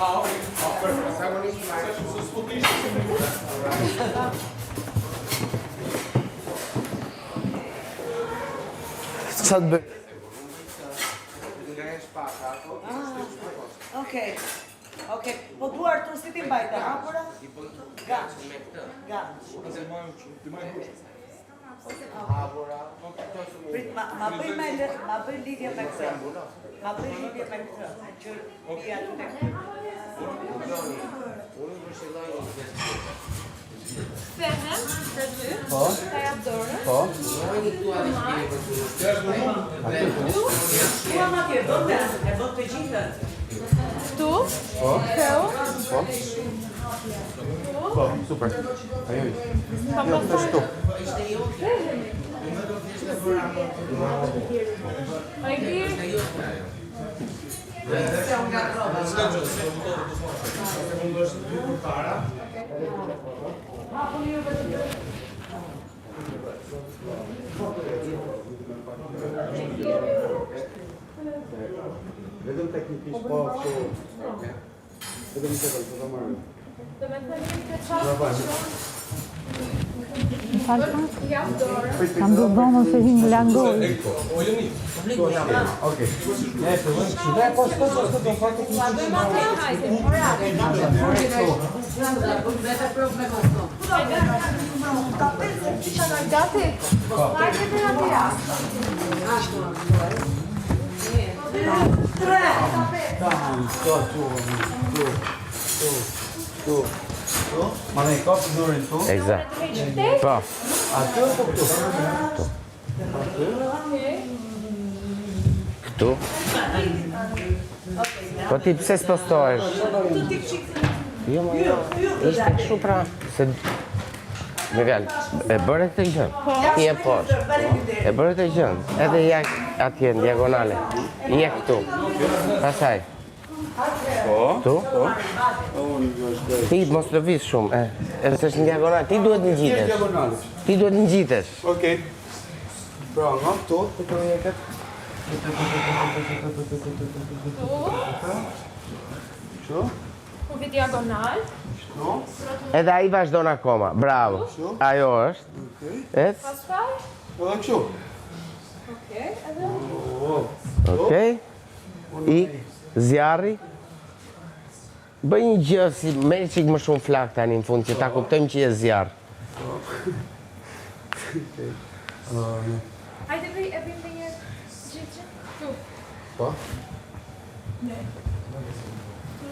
Sa të bëj? Okej. Po duar të si ti mbajta, hapura? Gaç. Prit, ma bëj lidhje me këtë. Ma bëj lidhje me këtë. Që i aty tek. Ferhem, të dy, Po? ta jap dorën. Po? Tua ma tje, bën me, e bën të gjithë. Këtu, Po? këtu, Po? Po, super. Ajo i. Jo, të shtu. ai bie. Vedem teknikisht po kështu. Vedem të marrë. Do me thënë të çfarë? Jap dorën. Kam do dhomën se hinë langoj. Okej. Ne të vëmë që dhe po shto do fakt Ma bëjmë atë hajde, orare. Gati? Hajde të natira. Tu. Ma ne kapë durin tu? Exact. Po. Atë po këtu? Këtu. Po ti pse s'postohesh? Jo, ma jo. Ishte kështu pra. Se... Miguel, e bërë të gjënë. Ti e poshtë. E bërë të gjënë. Edhe jak atje në diagonale. Je këtu. Pasaj. Po? Tu? Po? Ti mos lëviz shumë. Edhe se është në diagonale. Ti duhet në gjitesh. Diagonale. Ti duhet në gjitesh. Okej. Pra, nga këtu, të të jeket. Kështu? Uvi diagonal. Kështu? Edhe ai vazhdon akoma. Bravo. Ajo është. Et? Pastaj. Edhe kështu. Okej, edhe Okej. Ik. Zjarri. Bëj një gjë si merr çik më shumë flak tani në fund që ta kuptojmë që je zjarr. hajde e bëjmë një gjithë. Tu. Po? Tu.